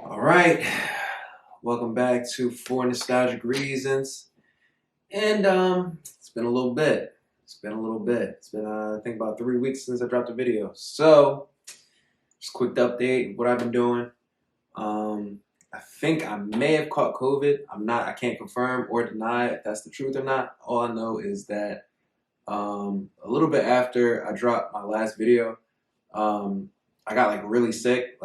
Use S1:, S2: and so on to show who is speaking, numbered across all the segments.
S1: All right, welcome back to For Nostalgic Reasons. And it's been a little bit. It's been I think about 3 weeks since I dropped a video. So just a quick update what I've been doing. I think I may have caught COVID. I can't confirm or deny if that's the truth or not. All I know is that a little bit after I dropped my last video, I got like really sick.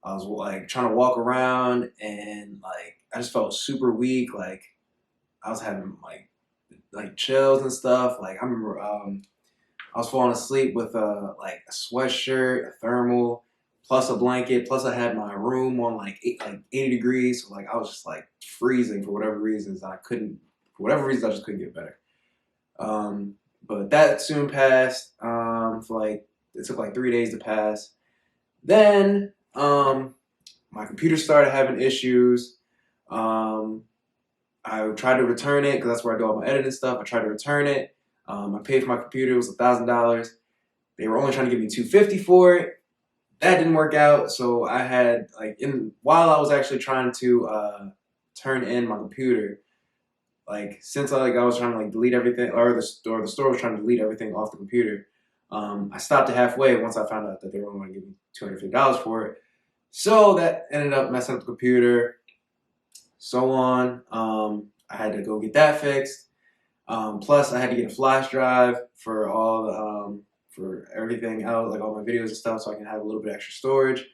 S1: I was like trying to walk around and like I just felt super weak. Like I was having like chills and stuff. Like I remember I was falling asleep with like a sweatshirt, a thermal, plus a blanket, plus I had my room on like 80 degrees. So like I was just like freezing for whatever reasons. I just couldn't get better. But that soon passed. It took like 3 days to pass. Then my computer started having issues. I tried to return it because that's where I do all my editing stuff. I tried to return it. I paid for my computer. It was $1,000. They were only trying to give me $250 for it. That didn't work out. So I had while I was actually trying to turn in my computer, since I was trying to delete everything, or the store was trying to delete everything off the computer. I stopped it halfway once I found out that they were only going to give me $250 for it. So that ended up messing up the computer. So on. I had to go get that fixed. Plus, I had to get a flash drive for all the for everything else, like all my videos and stuff, so I can have a little bit extra storage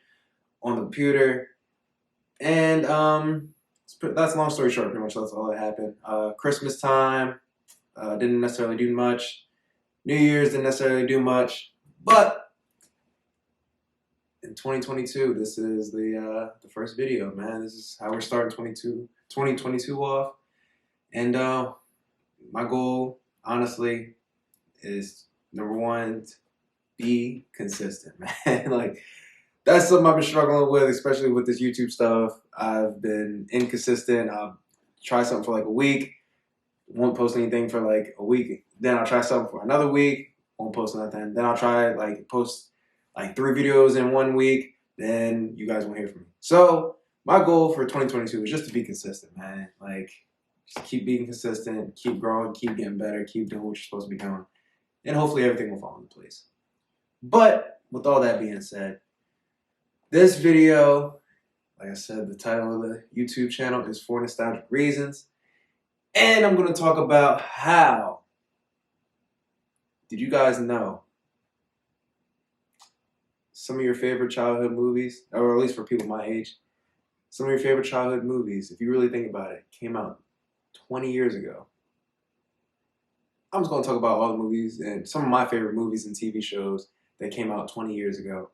S1: on the computer. And that's a long story short. Pretty much that's all that happened. Christmas time didn't necessarily do much. New Year's didn't necessarily do much, but in 2022, this is the first video, man. This is how we're starting 2022 off. And my goal, honestly, is number one, be consistent, man. That's something I've been struggling with, especially with this YouTube stuff. I've been inconsistent. I'll try something for like a week, won't post anything for like a week. Then I'll try something for another week, won't post nothing. Then I'll try post 3 videos in 1 week. Then you guys won't hear from me. So my goal for 2022 is just to be consistent, man. Just keep being consistent, keep growing, keep getting better, keep doing what you're supposed to be doing, and hopefully everything will fall into place. But with all that being said, this video, like I said, the title of the YouTube channel is For Nostalgic Reasons. And I'm going to talk about how, did you guys know some of your favorite childhood movies, or at least for people my age, some of your favorite childhood movies, if you really think about it, came out 20 years ago. I'm just going to talk about all the movies and some of my favorite movies and TV shows that came out 20 years ago.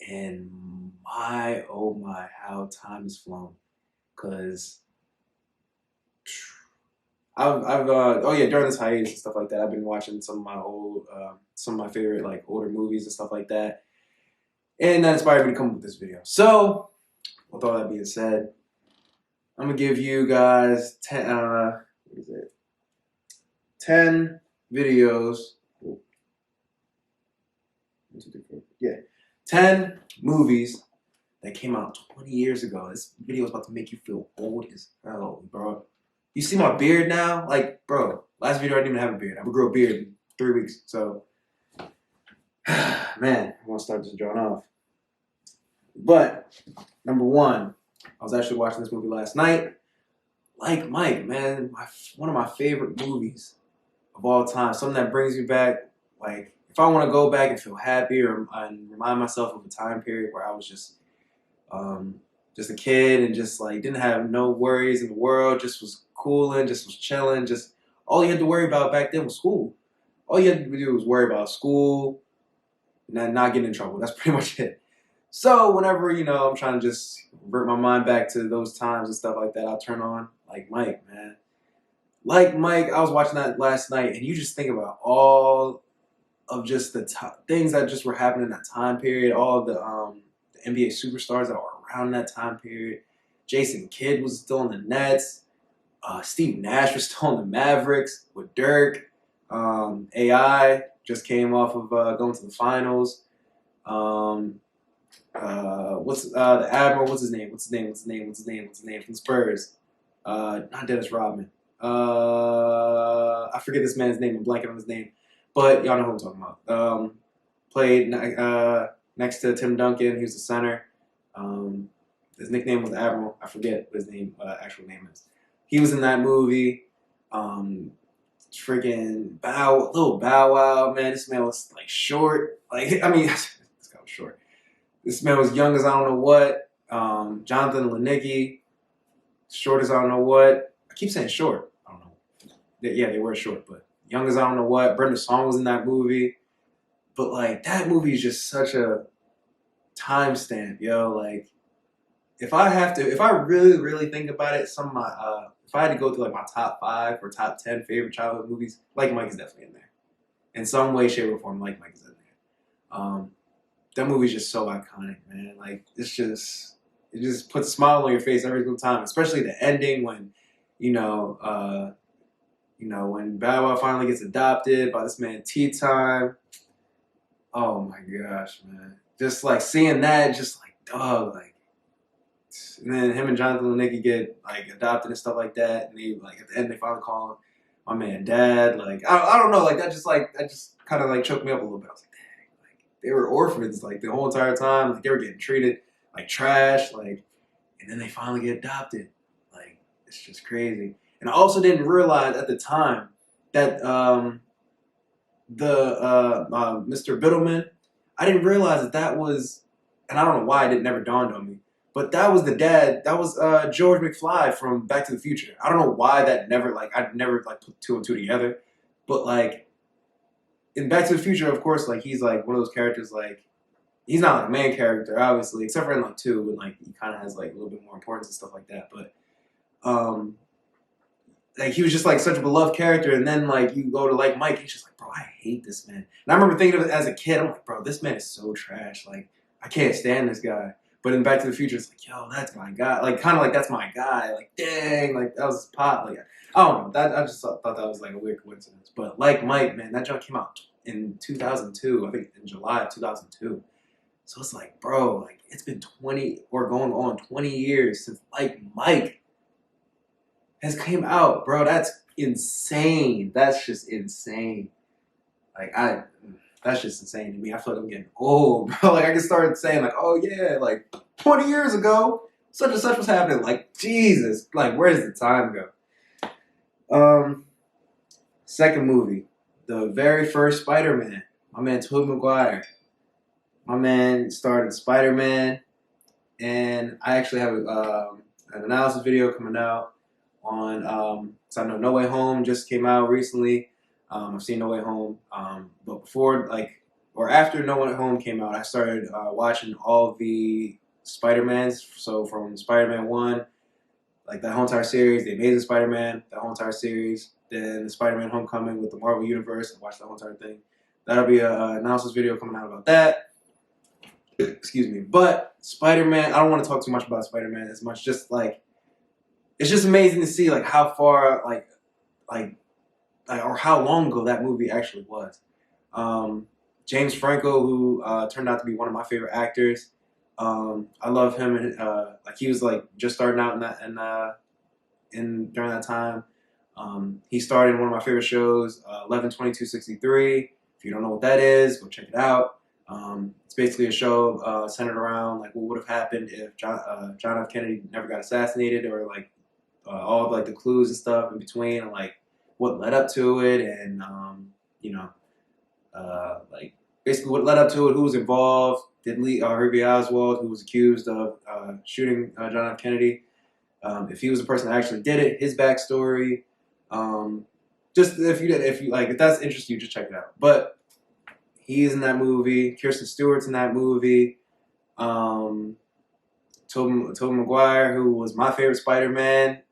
S1: And my, oh my, how time has flown. Because during this hiatus and stuff like that, I've been watching some of my favorite older movies and stuff like that. And that inspired me to come up with this video. So, with all that being said, I'm going to give you guys 10 videos. 10 movies that came out 20 years ago. This video is about to make you feel old as hell, bro. You see my beard now? Bro, last video I didn't even have a beard. I'm gonna grow a beard in 3 weeks. So, man, I want to start this drawing off. But, number one, I was actually watching this movie last night. Like Mike, man, one of my favorite movies of all time. Something that brings me back, if I want to go back and feel happy and remind myself of a time period where I was just a kid and just didn't have no worries in the world, just was cooling, just was chilling, just all you had to worry about back then was school. All you had to do was worry about school and not getting in trouble. That's pretty much it. So whenever, I'm trying to just revert my mind back to those times and stuff like that, I'll turn on Like Mike, man. Like Mike, I was watching that last night and you just think about all of just the things that just were happening in that time period, all of the NBA superstars that were around that time period. Jason Kidd was still in the Nets. Steve Nash was still in the Mavericks with Dirk. AI just came off of going to the finals. What's the Admiral? What's his name? What's his name? What's his name? What's his name? What's his name from Spurs? Not Dennis Rodman. I forget this man's name. I'm blanking on his name, but y'all know who I'm talking about. Played next to Tim Duncan. He was the center. His nickname was Admiral. I forget what his name actual name is. He was in that movie. Freaking little Bow Wow, man. This man was like short. Like, I mean, this guy was short. This man was young as I don't know what. Jonathan Linicki, short as I don't know what. I keep saying short. I don't know. Yeah, they were short, but young as I don't know what. Brenda Song was in that movie. But like, that movie is just such a timestamp, yo. Like, if I really, really think about it, some of my if I had to go through like my top 5 or top 10 favorite childhood movies, Like Mike is definitely in there. In some way, shape, or form, Like Mike is in there. That movie's just so iconic, man. Like, it just puts a smile on your face every single time, especially the ending when, when Bow Wow finally gets adopted by this man T-Time. Oh my gosh, man. Just like seeing that, just like, dog, like, and then him and Jonathan Linicki get like adopted and stuff like that, and they like at the end they finally call my man dad. Like, I don't know, like that just kind of like choked me up a little bit. I was like, dang, like they were orphans like the whole entire time. Like they were getting treated like trash, like, and then they finally get adopted. Like, it's just crazy. And I also didn't realize at the time that Mr. Biddleman, I didn't realize that was, and I don't know why it never dawned on me. But that was the dad. That was George McFly from Back to the Future. I don't know why that never I'd never like put 2 and 2 together. But like in Back to the Future, of course, like he's like one of those characters. Like he's not like a main character, obviously, except for in like 2, when like he kind of has like a little bit more importance and stuff like that. But like he was just like such a beloved character. And then like you go to like Mike, he's just like, bro, I hate this man. And I remember thinking of it as a kid. I'm like, bro, this man is so trash. Like I can't stand this guy. But in Back to the Future, it's like, yo, that's my guy. Like, kind of like, that's my guy. Like, dang, like, that was pop. Like, I don't know. I just thought that was, like, a weird coincidence. But Like Mike, man, that joint came out in 2002. I think in July of 2002. So it's like, bro, like, it's been 20 or going on 20 years since Like Mike has came out. Bro, that's insane. That's just insane. Like, that's just insane to me. I feel like I'm getting old, bro. Like, I can start saying, like, oh, yeah, like, 20 years ago, such and such was happening. Like, Jesus. Like, where does the time go? Second movie. The very first SpiderMan. My man, Tobey Maguire. My man starred in SpiderMan. And I actually have an analysis video coming out on, so I know No Way Home just came out recently. I've seen No Way Home, but before, like, or after No Way Home came out, I started watching all the Spider-Mans. So from Spider-Man 1, like that whole entire series, The Amazing Spider-Man, that whole entire series, then the Spider-Man Homecoming with the Marvel Universe, I watched the whole entire thing. That'll be an analysis video coming out about that. Excuse me. But Spider-Man, I don't want to talk too much about Spider-Man as much, just like, it's just amazing to see like how far, or how long ago that movie actually was. James Franco, who turned out to be one of my favorite actors. I love him, and like he was like just starting out in that during that time. He starred in one of my favorite shows, 11/22/63. If you don't know what that is, go check it out. It's basically a show centered around like what would have happened if John F. Kennedy never got assassinated, or like all of like the clues and stuff in between, and like what led up to it, and like basically what led up to it, who was involved. Did Harvey Oswald, who was accused of shooting John F. Kennedy, if he was the person that actually did it, his backstory. Just if that's interesting, you just check it out. But he's in that movie. Kirsten Stewart's in that movie. Tobey Maguire, who was my favorite Spider-Man,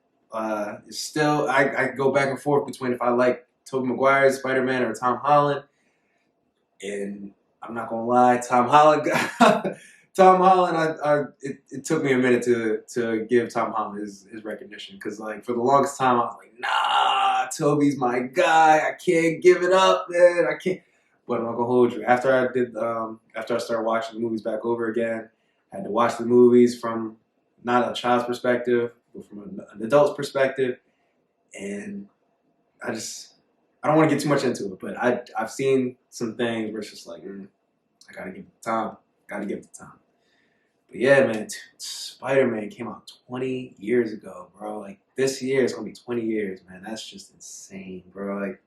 S1: is still, I go back and forth between if I like Tobey Maguire's Spider-Man or Tom Holland. And I'm not gonna lie, Tom Holland, it took me a minute to give Tom Holland his recognition, because like for the longest time I was like, nah, Toby's my guy. I can't give it up, man. I can't. But I'm not gonna hold you. After I started watching the movies back over again, Had to watch the movies from not a child's perspective, but from an adult's perspective. And I don't want to get too much into it, but I've seen some things where it's just like, I gotta give it the time. Gotta give it the time. But yeah, man, Spider-Man came out 20 years ago, bro. Like this year, it's gonna be 20 years, man. That's just insane, bro. Like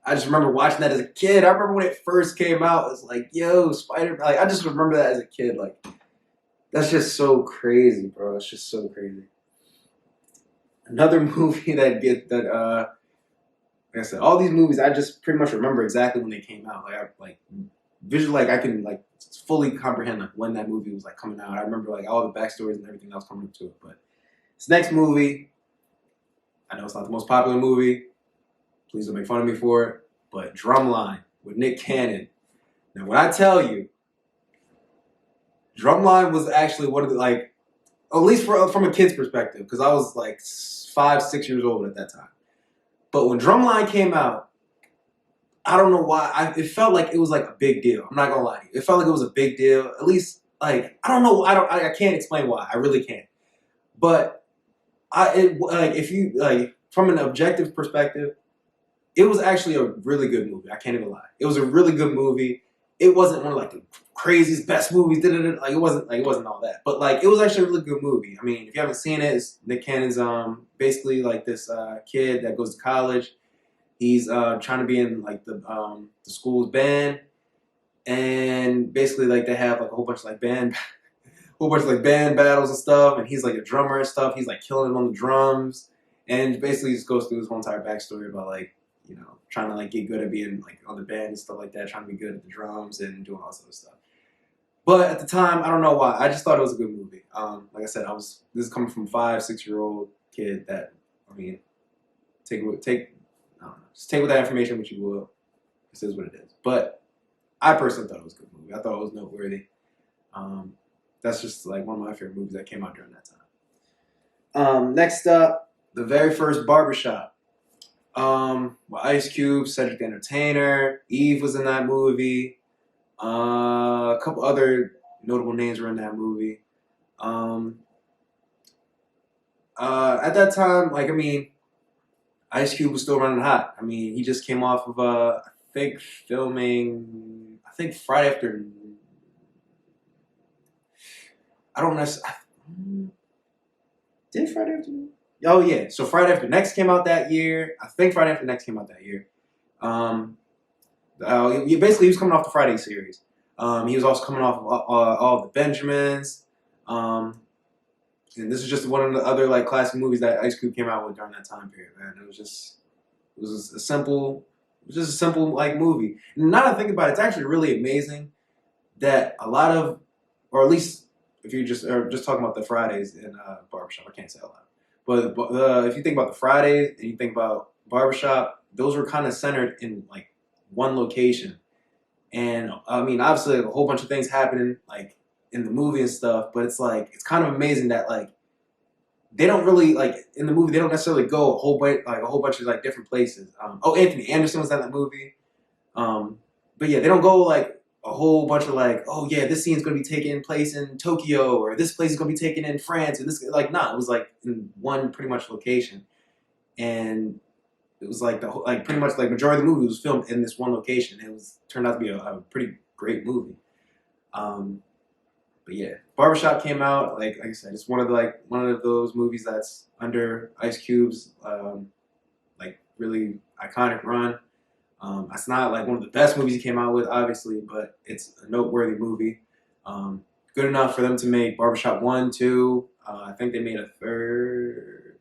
S1: I just remember watching that as a kid. I remember when it first came out. It was like, yo, Spider-Man. Like I just remember that as a kid. Like that's just so crazy, bro. It's just so crazy. Another movie like I said, all these movies I just pretty much remember exactly when they came out. Visually, I can like fully comprehend like when that movie was like coming out. I remember like all the backstories and everything that was coming up to it. But this next movie, I know it's not the most popular movie. Please don't make fun of me for it. But Drumline with Nick Cannon. Now, when I tell you, Drumline was actually one of the like, at least from a kid's perspective, because I was like 5, 6 years old at that time. But when Drumline came out, I don't know why. It felt like it was like a big deal. I'm not gonna lie to you. It felt like it was a big deal. At least like I don't know. I can't explain why. I really can't. But if you like from an objective perspective, it was actually a really good movie. I can't even lie. It was a really good movie. It wasn't one of like the craziest best movies. Like it wasn't all that. But like it was actually a really good movie. I mean, if you haven't seen it, it's Nick Cannon's basically like this kid that goes to college. He's trying to be in like the school's band, and basically like they have like a whole bunch of band battles and stuff. And he's like a drummer and stuff. He's like killing it on the drums, and basically just goes through his whole entire backstory about like trying to like get good at being like on the band and stuff like that, trying to be good at the drums and doing all this other stuff. But at the time, I don't know why. I just thought it was a good movie. Like I said, this is coming from a 5, 6-year-old kid that I mean, just take with that information what you will. This is what it is. But I personally thought it was a good movie. I thought it was noteworthy. That's just like one of my favorite movies that came out during that time. Next up, the very first Barbershop. Ice Cube, Cedric the Entertainer, Eve was in that movie. A couple other notable names were in that movie. At that time, like I mean, Ice Cube was still running hot. I mean, he just came off of I think filming. I think Friday After. I don't know. Did Friday After? Oh yeah. So Friday After Next came out that year. I think Friday After Next came out that year. Basically, he was coming off the Friday series. He was also coming off of all the Benjamins. And this is just one of the other like classic movies that Ice Cube came out with during that time period, man. It was just a simple like movie. And now that I think about it, it's actually really amazing that a lot of, or at least if you just talking about the Fridays in Barbershop, I can't say a lot. But if you think about the Fridays and you think about Barbershop, those were kind of centered in like one location. And I mean, obviously, like, a whole bunch of things happening like in the movie and stuff. But it's like it's kind of amazing that like they don't really like in the movie they don't necessarily go a whole bunch of like different places. Anthony Anderson was in that movie. But yeah, they don't go like a whole bunch of like, oh yeah, this scene's gonna be taking place in Tokyo or this place is gonna be taken in France or this like no, it was like in one pretty much location, and it was like pretty much like majority of the movie was filmed in this one location. It turned out to be a pretty great movie. But yeah, Barbershop came out like I said, it's one of those movies that's under Ice Cube's like really iconic run. It's not like one of the best movies he came out with, obviously, but it's a noteworthy movie. Good enough for them to make Barbershop 1, 2. I think they made a third.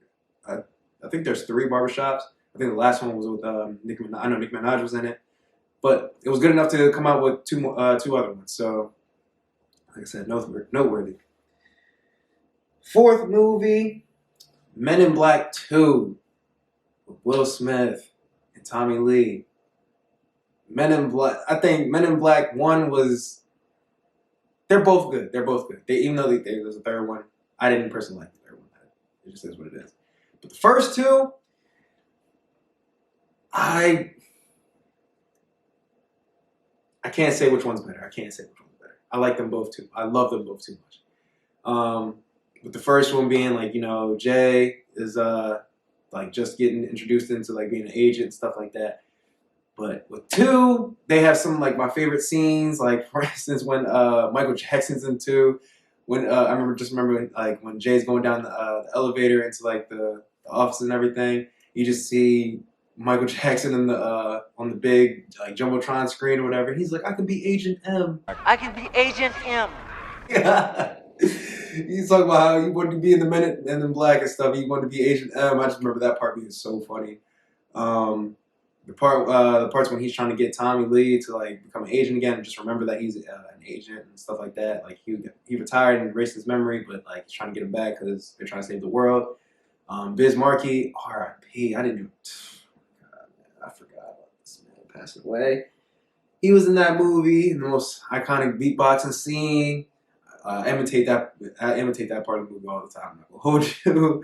S1: I think there's 3 Barbershops. I think the last one was with Nicki Minaj. I know Nicki Minaj was in it, but it was good enough to come out with 2 other ones. So, like I said, noteworthy. 4th movie, Men in Black 2, with Will Smith and Tommy Lee. Men in Black. I think Men in Black 1 was. They're both good. Even though there's a third one, I didn't personally like the third one. It just is what it is. But the first 2. I can't say which one's better. I like them both too. I love them both too much. With the first one being like, Jay is like just getting introduced into like being an agent and stuff like that. But with 2, they have some like my favorite scenes. Like for instance, when Michael Jackson's in 2, when I remember like when Jay's going down the elevator into like the office and everything, you just see Michael Jackson in the on the big like jumbotron screen or whatever. He's like, I can be Agent M.
S2: I can be Agent M.
S1: Yeah. He's talking about how he wanted to be in the Men in Black and stuff. He wanted to be Agent M. I just remember that part being so funny. The parts when he's trying to get Tommy Lee to like become an agent again, and just remember that he's an agent and stuff like that. Like he retired and erased his memory, but like he's trying to get him back because they're trying to save the world. Biz Markie, R.I.P. I didn't even. I forgot about this man passing away. He was in that movie, the most iconic beatboxing scene. I imitate that part of the movie all the time. I'm not gonna hold you.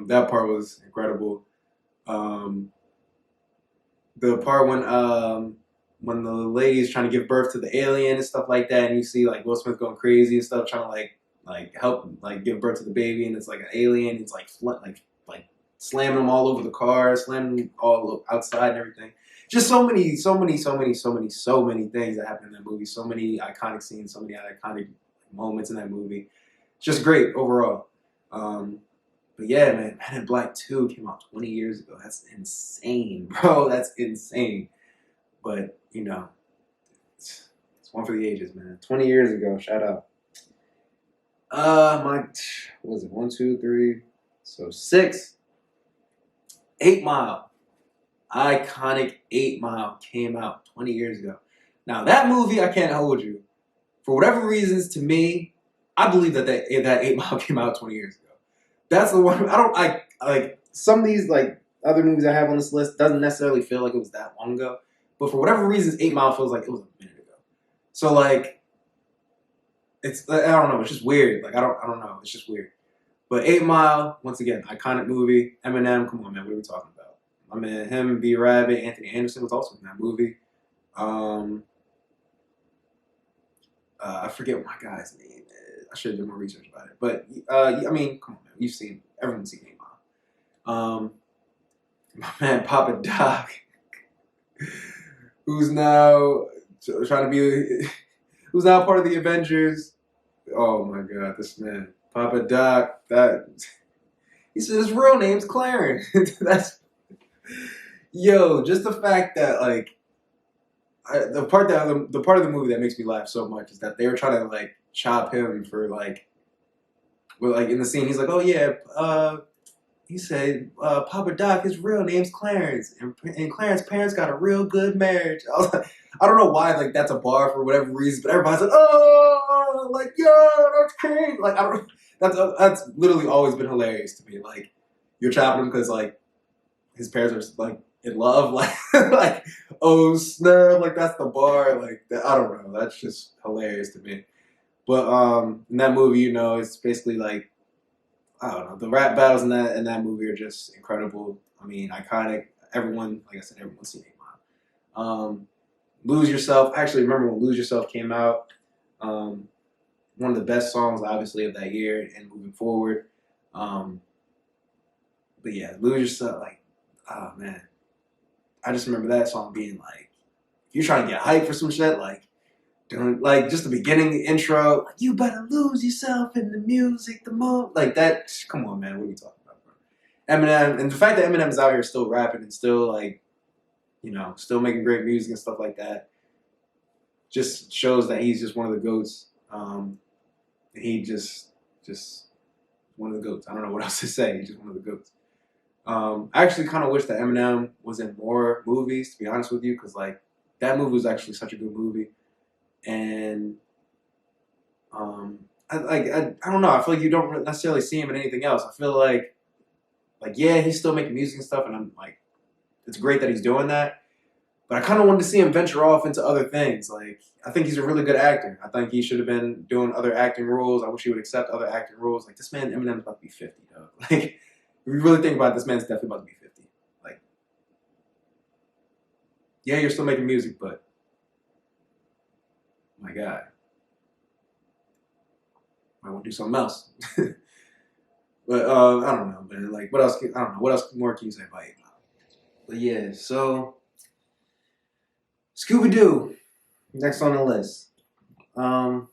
S1: That part was incredible. The part when the lady's trying to give birth to the alien and stuff like that, and you see like Will Smith going crazy and stuff, trying to like help like give birth to the baby, and it's like an alien. It's like slamming them all over the car, slamming them all outside and everything. Just so many things that happen in that movie. So many iconic scenes, so many iconic moments in that movie. It's just great overall. But yeah, man, Men in Black 2 came out 20 years ago. That's insane, bro. That's insane. But, it's one for the ages, man. 20 years ago, shout out. What was it? 1, 2, 3. So 6. 8 Mile. Iconic 8 Mile came out 20 years ago. Now, that movie, I can't hold you. For whatever reasons, to me, I believe that 8 Mile came out 20 years ago. That's the one. I like some of these like other movies I have on this list doesn't necessarily feel like it was that long ago, but for whatever reasons, 8 Mile feels like it was a minute ago. So like, it's I don't know. It's just weird. Like I don't know. It's just weird. But 8 Mile, once again, iconic movie. Eminem, come on, man. What are we talking about? I mean, him, B. Rabbit, Anthony Anderson was also in that movie. I forget what my guy's name is. I should have done more research about it. But, I mean, come on, man. Everyone's seen 8 Mile. My man, Papa Doc, who's now who's now part of the Avengers. Oh, my God, this man. Papa Doc, he said his real name's Clarence. Just the fact that, like, the part of the movie that makes me laugh so much is that they were trying to like chop him for like, well, like in the scene he's like, oh yeah, he said Papa Doc, his real name's Clarence, and Clarence's parents got a real good marriage. I was like, I don't know why like that's a bar for whatever reason, but everybody's like, oh, like that's crazy. Like that's literally always been hilarious to me. Like you're chopping him because like his parents are like in love, like oh snap, like that's the bar, like I don't know, that's just hilarious to me. But in that movie, it's basically like I don't know, the rap battles in that movie are just incredible. I mean, iconic. Everyone, like I said, everyone's seen 8 Mile. Lose Yourself. I actually remember when Lose Yourself came out. One of the best songs, obviously, of that year and moving forward. But yeah, Lose Yourself. Like, oh man. I just remember that song being like, if you're trying to get hyped for some shit, like, doing like just the beginning, the intro, like, you better lose yourself in the music, the move, like that. Come on, man, what are we talking about, bro? Eminem, and the fact that Eminem is out here still rapping and still like, still making great music and stuff like that, just shows that he's just one of the goats. He just one of the goats. I don't know what else to say. He's just one of the goats. I actually kind of wish that Eminem was in more movies, to be honest with you, because like that movie was actually such a good movie, and I don't know. I feel like you don't necessarily see him in anything else. I feel like yeah, he's still making music and stuff, and I'm like, it's great that he's doing that, but I kind of wanted to see him venture off into other things. Like I think he's a really good actor. I think he should have been doing other acting roles. I wish he would accept other acting roles. Like this man, Eminem's about to be 50, though. Like. If you really think about it, this man's definitely about to be 50. Like, yeah, you're still making music, but my God. I want to do something else. But I don't know, man. Like, what else? I don't know. What else more can you say about it? But yeah, so ScoobyDoo next on the list. Um,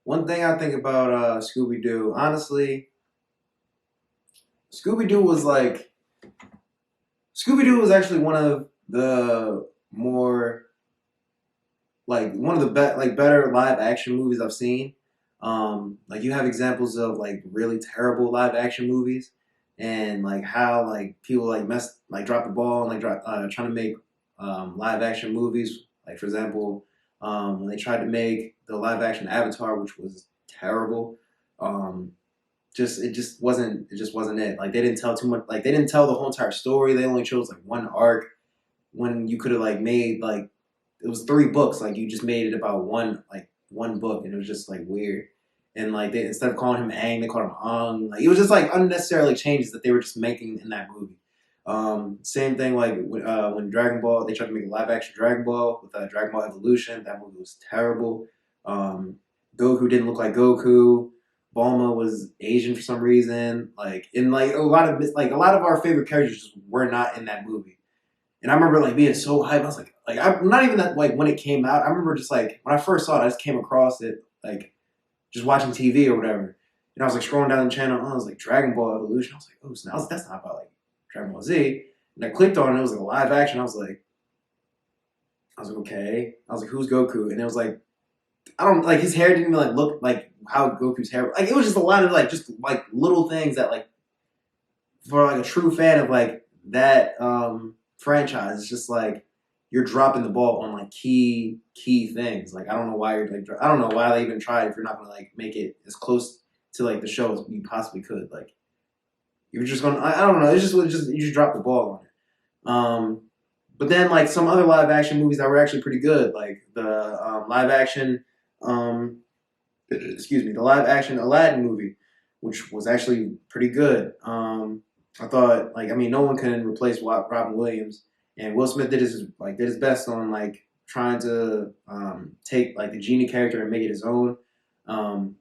S1: One thing I think about ScoobyDoo, honestly, ScoobyDoo was like ScoobyDoo was actually one of the more like one of the better live action movies I've seen. Like you have examples of like really terrible live action movies, and like how like people drop the ball and trying to make live action movies. Like for example, when they tried to make the live action Avatar, which was terrible. Um, it just wasn't it. Like they didn't tell too much. Like they didn't tell the whole entire story. They only chose like one arc when you could have like made like it was three books. Like you just made it about one book, and it was just like weird. And like they instead of calling him Aang, they called him Ang. Like it was just like unnecessarily changes that they were just making in that movie. Same thing like when Dragon Ball they tried to make a live action Dragon Ball with Dragon Ball Evolution. That movie was terrible. Um, Goku didn't look like Goku. Bulma was Asian for some reason. Like and like a lot of our favorite characters just were not in that movie. And I remember like being so hyped. I was like I'm not even that like when it came out. I remember just like when I first saw it, I just came across it like just watching TV or whatever. And I was like scrolling down the channel. And I was like Dragon Ball Evolution. I was like, oh, so that's not about like Dragon Ball Z. And I clicked on it. It was like a live action. I was like, okay. I was like, who's Goku? And it was like, I don't like his hair didn't even like look like how Goku's hair. Like it was just a lot of like just like little things that like for like a true fan of like that franchise, it's just like you're dropping the ball on like key things. Like I don't know why you're like I don't know why they even tried if you're not gonna like make it as close to like the show as you possibly could. Like you're just gonna I don't know. It's just you just dropped the ball on it. But then like some other live action movies that were actually pretty good, like the live action the live action Aladdin movie, which was actually pretty good. I thought like I mean no one can replace Robin Williams, and Will Smith did his best on like trying to take like the genie character and make it his own. Um,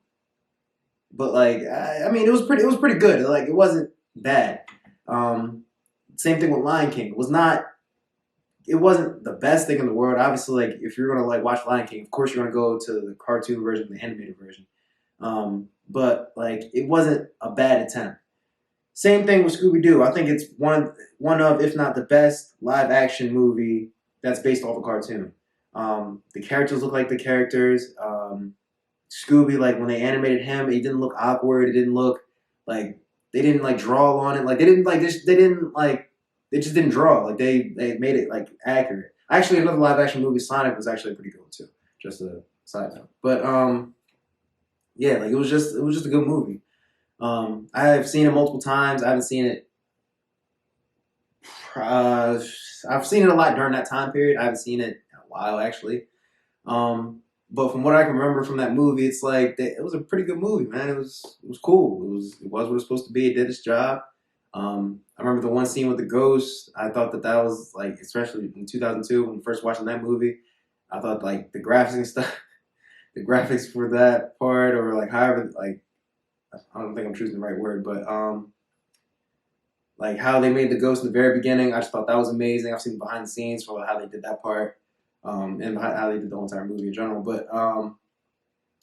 S1: but like I mean it was pretty good. Like it wasn't bad. Um, Same thing with Lion King. It wasn't the best thing in the world. Obviously, like if you're gonna like watch Lion King, of course you're gonna go to the cartoon version, the animated version. But like it wasn't a bad attempt. Same thing with Scooby Doo. I think it's one of, if not the best live action movie that's based off a cartoon. The characters look like the characters. Scooby, like when they animated him, it didn't look awkward. It didn't look like they didn't like draw on it. Like they just didn't draw. Like they made it like accurate. Actually, another live action movie, Sonic, was actually a pretty good one too. Just a side note. But yeah, like it was just a good movie. I have seen it multiple times. I haven't seen it. I've seen it a lot during that time period. I haven't seen it in a while actually. But from what I can remember from that movie, it's like it was a pretty good movie, man. It was cool. It was what it was supposed to be. It did its job. I remember the one scene with the ghost. I thought that was like, especially in 2002 when first watching that movie, I thought like the graphics and stuff, the graphics for that part, or like however, like I don't think I'm choosing the right word, but like how they made the ghost in the very beginning, I just thought that was amazing. I've seen behind the scenes for how they did that part, and how they did the whole entire movie in general. But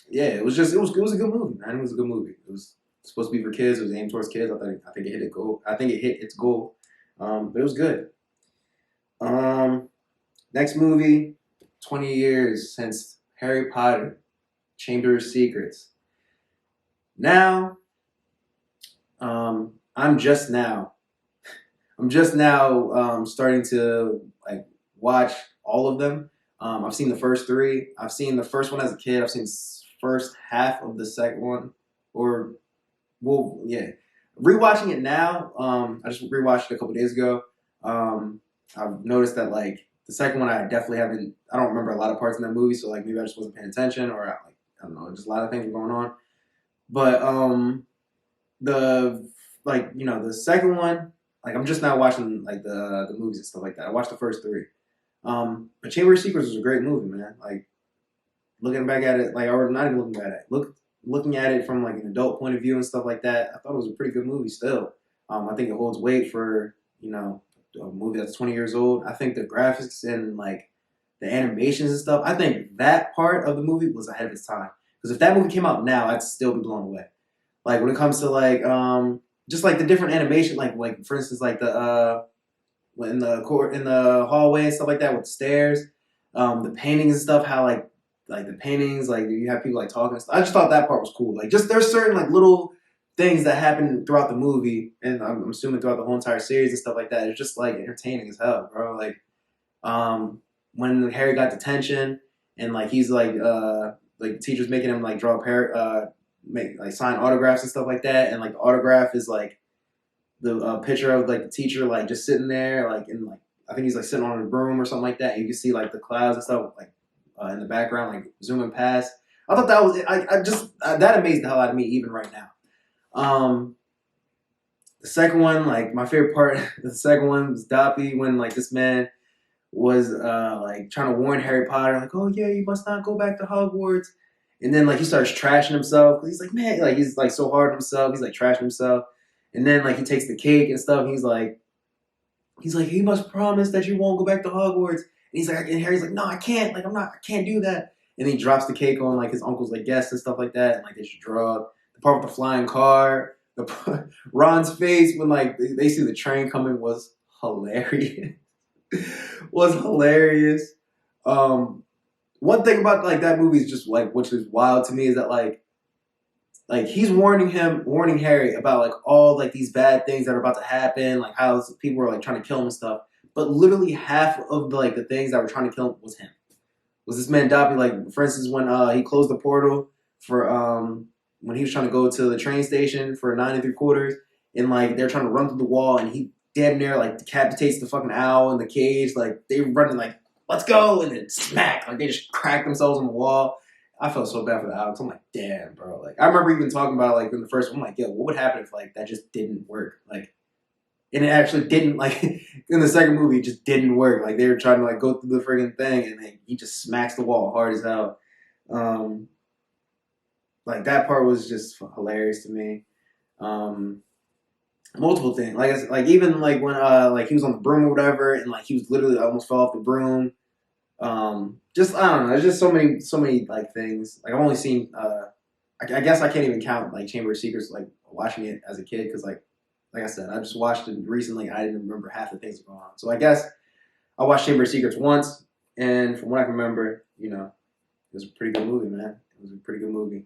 S1: yeah, it was a good movie, man. It was a good movie. It was supposed to be for kids. It was aimed towards kids. I think it hit its goal. I think it hit its goal. But it was good. Next movie, 20 years since Harry Potter, Chamber of Secrets. Now, I'm just now starting to like watch all of them. I've seen the first three. I've seen the first one as a kid. I've seen the first half of the second one, or well, yeah. Rewatching it now, I just rewatched it a couple days ago. I've noticed that like the second one, I definitely haven't. I don't remember a lot of parts in that movie, so like maybe I just wasn't paying attention, or I don't know, just a lot of things were going on. But the like the second one, like I'm just now watching like the movies and stuff like that. I watched the first three. But Chamber of Secrets was a great movie, man. Like looking back at it, like or not even looking back at it, looking at it from like an adult point of view and stuff like that, I thought it was a pretty good movie still. I think it holds weight for, a movie that's 20 years old. I think the graphics and like the animations and stuff, I think that part of the movie was ahead of its time. Because if that movie came out now, I'd still be blown away. Like when it comes to like just like the different animation, like for instance, like the in the court, in the hallway and stuff like that with the stairs, the paintings and stuff, how like the paintings, like you have people like talking and stuff. I just thought that part was cool. Like just there's certain like little things that happen throughout the movie, and I'm assuming throughout the whole entire series and stuff like that. It's just like entertaining as hell, bro. When Harry got detention and like he's like the teacher's making him like draw a pair make like sign autographs and stuff like that, and like the autograph is like the picture of like the teacher like just sitting there like in like I think he's like sitting on a broom or something like that. And you can see like the clouds and stuff like in the background like zooming past. I thought that was I just that amazed the hell out of me even right now. The second one, like my favorite part, the second one was Doppy when like this man was like trying to warn Harry Potter, like, oh yeah, you must not go back to Hogwarts. And then like he starts trashing himself because he's like, man, like he's like so hard on himself. He's like trashing himself. And then like he takes the cake and stuff. And he's like, you must promise that you won't go back to Hogwarts. And he's like, and Harry's like, no, I can't. Like I can't do that. And he drops the cake on like his uncle's like guests and stuff like that. And like they should draw the part with the flying car. Ron's face when like they see the train coming was hilarious. Was hilarious. One thing about like that movie is just like which is wild to me is that like he's warning Harry about like all like these bad things that are about to happen, like how people are like trying to kill him and stuff. But literally half of like the things that were trying to kill him was him. Was this man Doppy? Like for instance, when he closed the portal for when he was trying to go to the train station for 9 3/4, and like they're trying to run through the wall, and he damn near like decapitates the fucking owl in the cage. Like they running like let's go, and then smack, like they just crack themselves on the wall. I felt so bad for the owl. I'm like, damn, bro. Like I remember even talking about it, like in the first one, I'm like, yo, what would happen if like that just didn't work? Like, and it actually didn't. Like in the second movie, it just didn't work. Like they were trying to like go through the friggin' thing, and then he just smacks the wall hard as hell. Like that part was just hilarious to me. Multiple things, like even like when like he was on the broom or whatever, and like he was literally almost fell off the broom. Just I don't know. There's just so many like things. Like I've only seen. I guess I can't even count like Chamber of Secrets like watching it as a kid because like I said, I just watched it recently. I didn't remember half the things that were going on. So I guess I watched Chamber of Secrets once, and from what I can remember, it was a pretty good movie, man. It was a pretty good movie.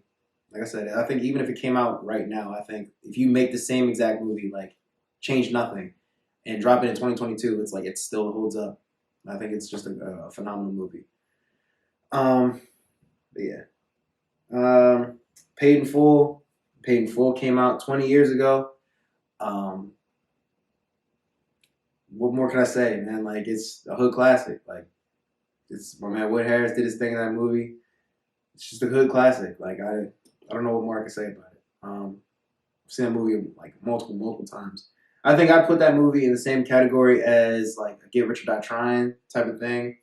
S1: Like I said, I think even if it came out right now, I think if you make the same exact movie, like change nothing, and drop it in 2022, it's like it still holds up. I think it's just a phenomenal movie. But yeah. Paid in Full. Paid in Full came out 20 years ago. What more can I say, man? Like it's a hood classic. Like it's my man Wood Harris did his thing in that movie. It's just a hood classic. Like I don't know what more I can say about it. I've seen that movie like multiple times. I think I put that movie in the same category as like a Get Rich or Die Trying type of thing.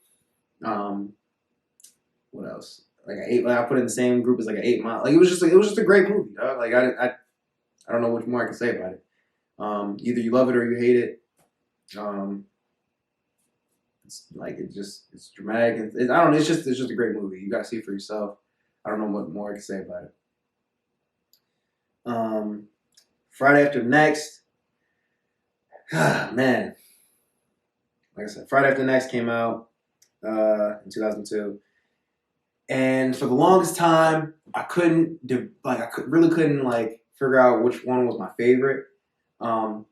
S1: What else? Like I put it in the same group as like an 8 Mile. Like it was just a great movie. Dog. Like I don't know what more I can say about it. Either you love it or you hate it. It's like it's dramatic. I don't know. It's just a great movie. You gotta see it for yourself. I don't know what more I can say about it. Friday After Next. Man. Like I said, Friday After Next came out in 2002. And for the longest time, I really couldn't like figure out which one was my favorite. Friday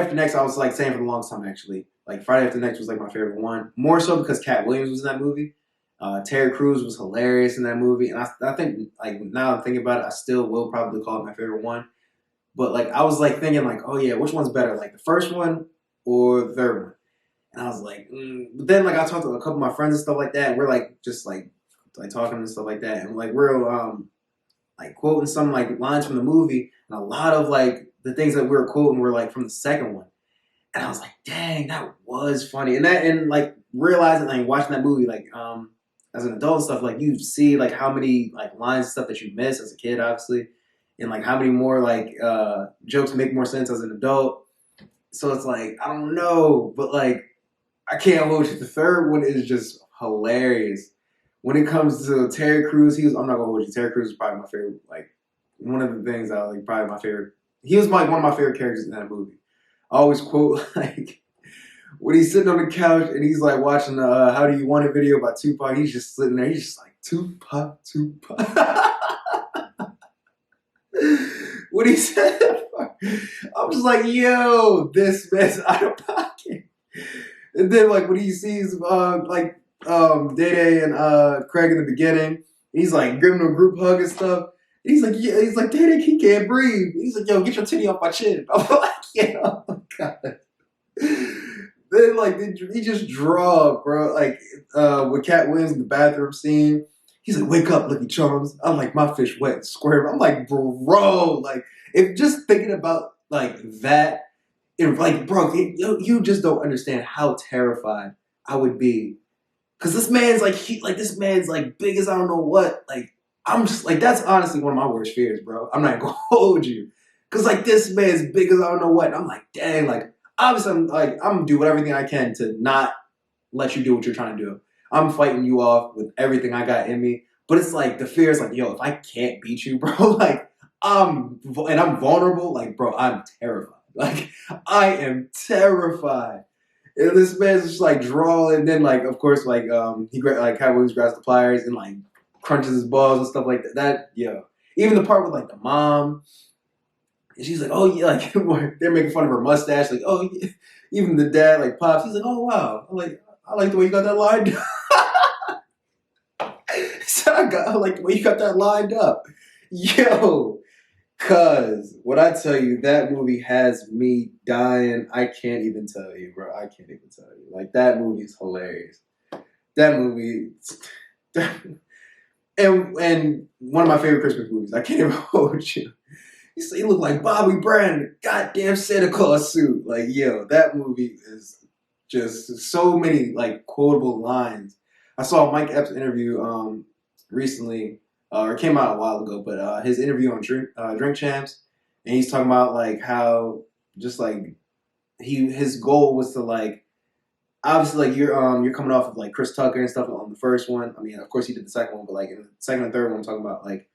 S1: After Next, I was like saying for the longest time actually. Like Friday After Next was like my favorite one. More so because Cat Williams was in that movie. Terry Crews was hilarious in that movie, and I think like now I'm thinking about it, I still will probably call it my favorite one. But like I was like thinking like, oh yeah, which one's better, like the first one or the third one? And I was like, But then like I talked to a couple of my friends and stuff like that, and we're like just like talking and stuff like that, and like we're like quoting some like lines from the movie, and a lot of like the things that we were quoting were like from the second one, and I was like, dang, that was funny, and like realizing like watching that movie like as an adult and stuff, like you see like how many like lines and stuff that you miss as a kid, obviously, and like how many more like jokes make more sense as an adult. So it's like I don't know, but like I can't hold you. The third one is just hilarious. When it comes to Terry Crews, I'm not gonna hold you. Terry Crews is probably my favorite. Like one of the things I like, probably my favorite. He was like one of my favorite characters in that movie. I always quote like when he's sitting on the couch and he's like watching the "How Do You Want It" video by Tupac. He's just sitting there. He's just like Tupac, Tupac. When he said that, I'm just like, yo, this man's out of pocket. And then like when he sees Day Day and Craig in the beginning, he's like giving him a group hug and stuff. He's like, yeah, he's like, Day Day, he can't breathe. He's like, yo, get your titty off my chin. I'm like, yeah, oh god. Then like he just draw, bro. Like with Cat Williams in the bathroom scene, he's like, wake up, Lucky Charms. I'm like, my fish wet, square. I'm like, bro, like if just thinking about like that. Like, bro, you just don't understand how terrified I would be. Cause this man's like, this man's like big as I don't know what. Like, I'm just like, that's honestly one of my worst fears, bro. I'm not gonna hold you. Cause like this man's big as I don't know what. And I'm like, dang, like, obviously I'm gonna do everything I can to not let you do what you're trying to do. I'm fighting you off with everything I got in me. But it's like, the fear is like, yo, if I can't beat you, bro, like, I'm vulnerable, like, bro, I'm terrified. Like, I am terrified. And this man's just like drawing, and then like, of course, like Cat Williams grabs the pliers and like crunches his balls and stuff like that. Even the part with like the mom, and she's like, oh yeah, like they're making fun of her mustache, like, oh yeah. Even the dad, like Pops, he's like, oh wow, I like the way you got that lined up. He said, I like the way you got that lined up, yo. Cause what I tell you, that movie has me dying. I can't even tell you, bro. I can't even tell you. Like that movie is hilarious. That movie, and one of my favorite Christmas movies. I can't even hold you. He looked like Bobby Brown in a goddamn Santa Claus suit. Like yo, that movie is just so many like quotable lines. I saw Mike Epps' interview recently. Or it came out a while ago, but his interview on Drink Champs, and he's talking about like how just like his goal was to like obviously like you're coming off of like Chris Tucker and stuff on the first one. I mean, of course he did the second one, but like in the second and third one, I'm talking about like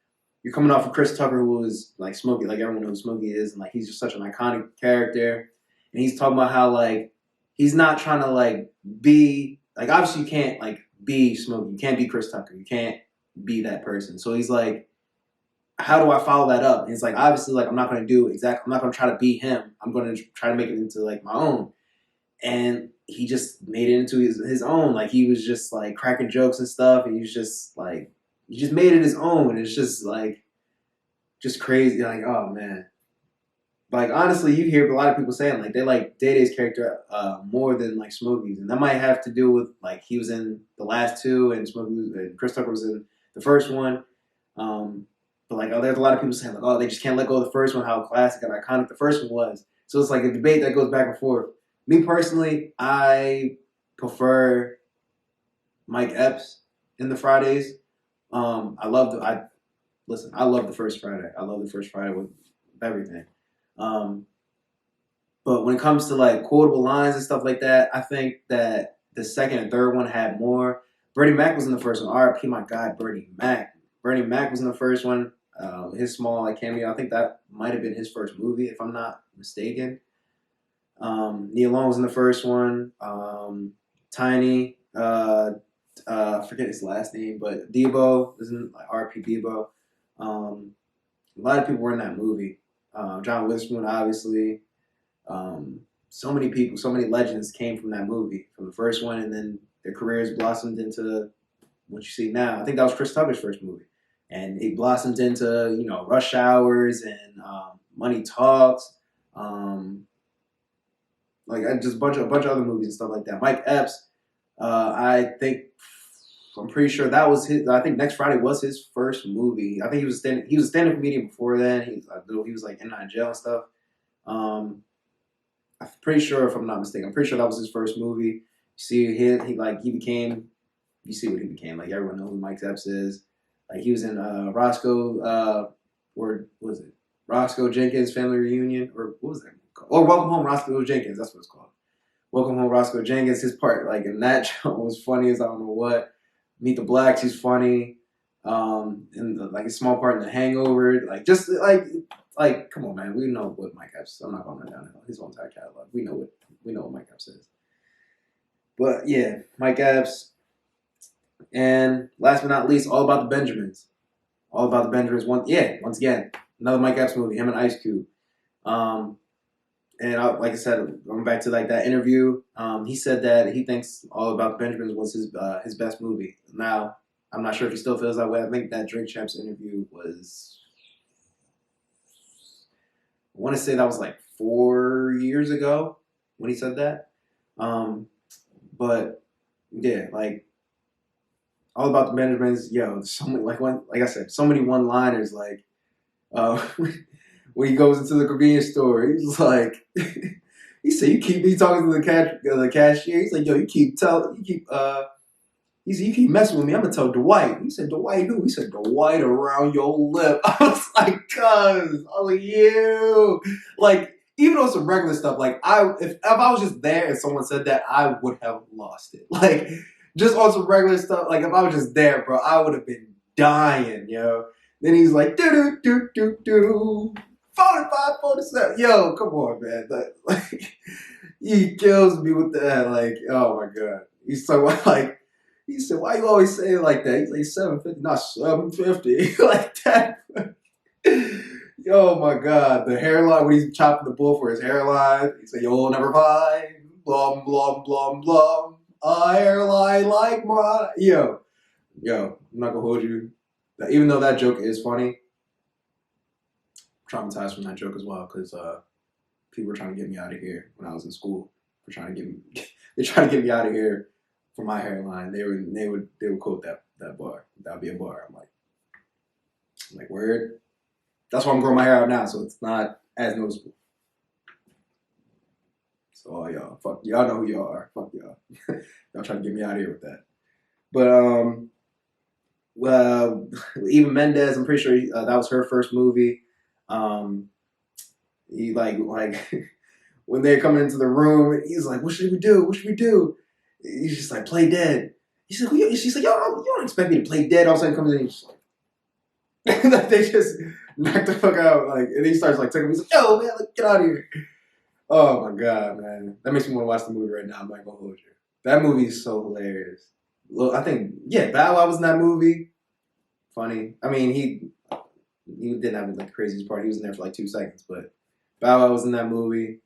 S1: you're coming off of Chris Tucker, who was like Smokey, like everyone knows who Smokey is, and like he's just such an iconic character. And he's talking about how like he's not trying to like be like obviously you can't like be Smokey, you can't be Chris Tucker, you can't be that person. So he's like, how do I follow that up? And he's like, obviously, like I'm not going to do exactly. I'm not going to try to be him. I'm going to try to make it into like my own. And he just made it into his own. Like he was just like cracking jokes and stuff. And he just made it his own. And it's just like, just crazy. Like, oh man. Like honestly, you hear a lot of people saying like they like Day Day's character more than like Smokey's, and that might have to do with like he was in the last two, and Chris Tucker was in the first one. But like, there's a lot of people saying like, oh, they just can't let go of the first one, how classic and iconic the first one was. So it's like a debate that goes back and forth. Me personally, I prefer Mike Epps in the Fridays. I love the first Friday. I love the first Friday with everything. But when it comes to like quotable lines and stuff like that, I think that the second and third one had more. Bernie Mac was in the first one. R.I.P. my guy, Bernie Mac. Bernie Mac was in the first one. His small like cameo. I think that might have been his first movie, if I'm not mistaken. Neil Long was in the first one. Tiny, I forget his last name, but Debo was in like R.P. Debo. A lot of people were in that movie. John Witherspoon, obviously. So many people, so many legends came from that movie, from the first one, and then their careers blossomed into what you see now. I think that was Chris Tucker's first movie, and it blossomed into Rush Hours and Money Talks, like just a bunch of other movies and stuff like that. Mike Epps, I'm pretty sure that was his. I think Next Friday was his first movie. I think he was a stand-up comedian before then. He was like in and out of jail and stuff. I'm pretty sure, if I'm not mistaken, I'm pretty sure that was his first movie. You see, he became you see what he became. Like everyone knows who Mike Epps is. Like he was in Roscoe, or was it Roscoe Jenkins Family Reunion, or what was that called? Or Welcome Home Roscoe Jenkins. That's what it's called. Welcome Home Roscoe Jenkins. His part like in that show was funny as I don't know what. Meet the Blacks. He's funny. And like a small part in The Hangover. Like just like come on, man. We know what Mike Epps. I'm not going to run down his whole entire catalog. We know what Mike Epps is. But yeah, Mike Epps. And last but not least, All About the Benjamins. All About the Benjamins. Once again, another Mike Epps movie, him and Ice Cube. And like I said, going back to like that interview, he said that he thinks All About the Benjamins was his best movie. Now, I'm not sure if he still feels that way. I think that Drink Champs interview was, I want to say that was like 4 years ago when he said that. But yeah, like All About the Benjamins, there's so many, like I said, so many one-liners. Like when he goes into the convenience store, he's like, he said, "You keep me talking to the cashier." He's like, "Yo, you keep you keep messing with me. I'm gonna tell Dwight." He said, "Dwight who?" He said, "Dwight around your lip." I was like, "Cuz," I was like, "You." Like, even on some regular stuff, like if I was just there and someone said that, I would have lost it. Like, just on some regular stuff, like if I was just there, bro, I would have been dying, yo. Then he's like, do do do do do, 45, 47. Yo, come on, man. Like, he kills me with that. Like, oh my god. He's so like. He said, "Why you always say it like that?" He's like, 750, not 750. Like that. Yo, my God. The hairline, when he's chopping the bull for his hairline, he said, "You'll never find, blum, blum, blum, blum, a hairline like mine." Yo, I'm not going to hold you. Even though that joke is funny, I'm traumatized from that joke as well, because people were trying to get me out of here when I was in school. They're trying to get me out of here for my hairline. They would quote that bar. That'd be a bar. I'm like, word. That's why I'm growing my hair out now, so it's not as noticeable. So y'all, fuck y'all know who y'all are. Fuck y'all. Y'all trying to get me out of here with that. But well, Eva Mendes, I'm pretty sure that was her first movie. He like when they're coming into the room, he's like, "What should we do? What should we do?" He's just like, "Play dead." She's like, "Yo, you don't expect me to play dead." All of a sudden comes in and he's like, they just knock the fuck out. Like, and he starts like taking me. He's like, "Yo, man, like, get out of here." Oh my god, man. That makes me want to watch the movie right now. I'm not gonna hold you. That movie is so hilarious. Look, I think, Bow Wow was in that movie. Funny. I mean, he didn't have like the craziest part. He was in there for like 2 seconds, but Bow Wow was in that movie.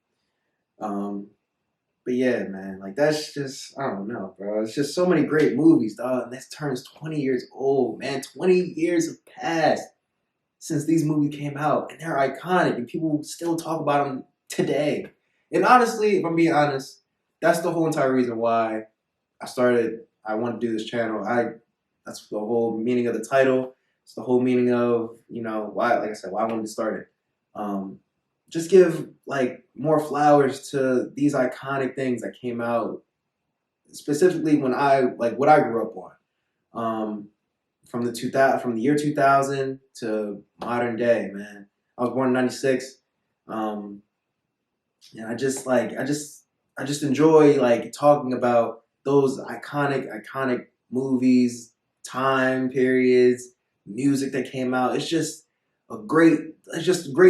S1: But yeah, man, like that's just, I don't know, bro. It's just so many great movies, dog. And this turns 20 years old, man. 20 years have passed since these movies came out, and they're iconic, and people still talk about them today. And honestly, if I'm being honest, that's the whole entire reason why I want to do this channel. That's the whole meaning of the title. It's the whole meaning of, why, like I said, why I wanted to start it. Just give like more flowers to these iconic things that came out, specifically when what I grew up on, from the year 2000 to modern day, man. I was born in '96, and I just enjoy like talking about those iconic movies, time periods, music that came out. It's just great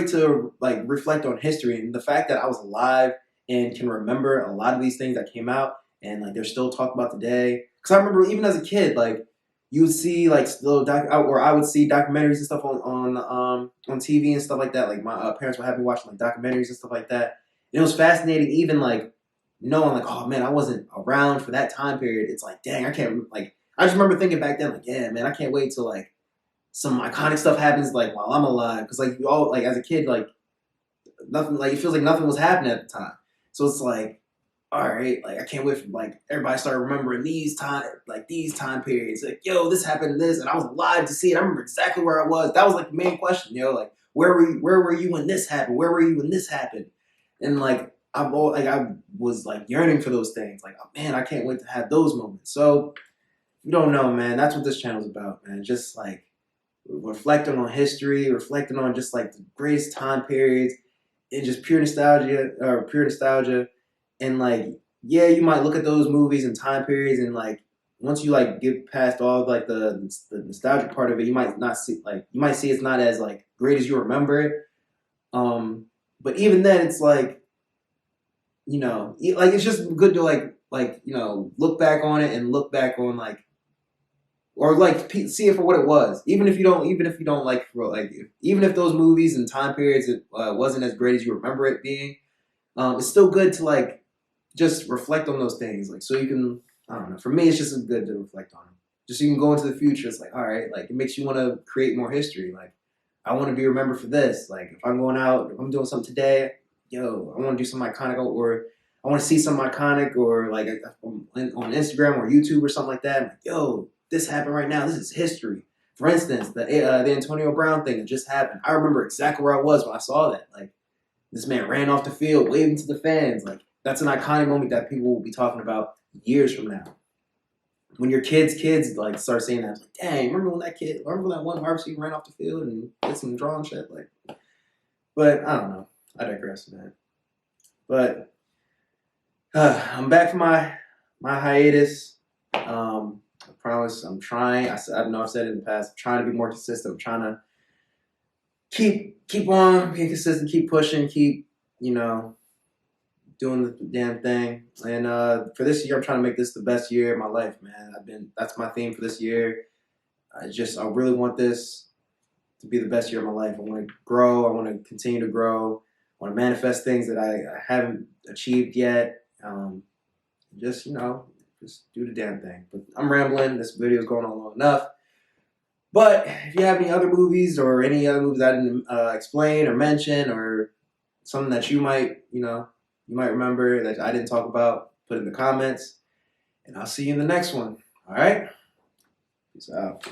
S1: to like reflect on history, and the fact that I was alive and can remember a lot of these things that came out and like they're still talked about today. Because I remember even as a kid, like you would see like I would see documentaries and stuff on TV and stuff like that. Like my parents would have me watching like documentaries and stuff like that. And it was fascinating, even like knowing like, oh man, I wasn't around for that time period. It's like, dang, I can't like. I just remember thinking back then, like, yeah, man, I can't wait till like some iconic stuff happens like while I'm alive, because like you all like as a kid, like nothing, like it feels like nothing was happening at the time. So it's like, all right, like I can't wait for like everybody start remembering these time periods. Like, yo, this happened, this, and I was alive to see it. I remember exactly where I was. That was like the main question, like where were you when this happened? Where were you when this happened? And like I was like yearning for those things. Like, oh man, I can't wait to have those moments. So you don't know, man, that's what this channel's about, man. Just like reflecting on history, reflecting on just like the greatest time periods, and just pure nostalgia. And like, yeah, you might look at those movies and time periods, and like once you like get past all of, like the nostalgic part of it, you might not see like you might see it's not as like great as you remember it. But even then, it's like, like it's just good to look back on it and look back on like, or like see it for what it was. Even if you don't, even if those movies and time periods wasn't as great as you remember it being, it's still good to like just reflect on those things. Like, so you can, I don't know. For me, it's just good to reflect on them. Just so you can go into the future. It's like, all right, like it makes you want to create more history. Like, I want to be remembered for this. Like, if I'm going out, if I'm doing something today, yo, I want to do something iconic, or I want to see something iconic, or like on Instagram or YouTube or something like that. I'm like, yo, this happened right now. This is history. For instance, the Antonio Brown thing that just happened. I remember exactly where I was when I saw that. Like, this man ran off the field, waving to the fans. Like, that's an iconic moment that people will be talking about years from now. When your kids like start saying that, it's like, dang, remember that one Barbershop ran off the field and did some drawing shit? Like, but I don't know. I digress, man. But I'm back from my hiatus. I promise I'm trying. I know I've said it in the past. I'm trying to be more consistent. I'm trying to keep on being consistent, keep pushing, keep, doing the damn thing. And for this year, I'm trying to make this the best year of my life, man. That's my theme for this year. I really want this to be the best year of my life. I want to grow. I want to continue to grow. I want to manifest things that I haven't achieved yet. Just do the damn thing. But I'm rambling. This video is going on long enough. But if you have any other movies or any other movies I didn't explain or mention, or something that you might remember that I didn't talk about, put it in the comments. And I'll see you in the next one. All right? Peace out.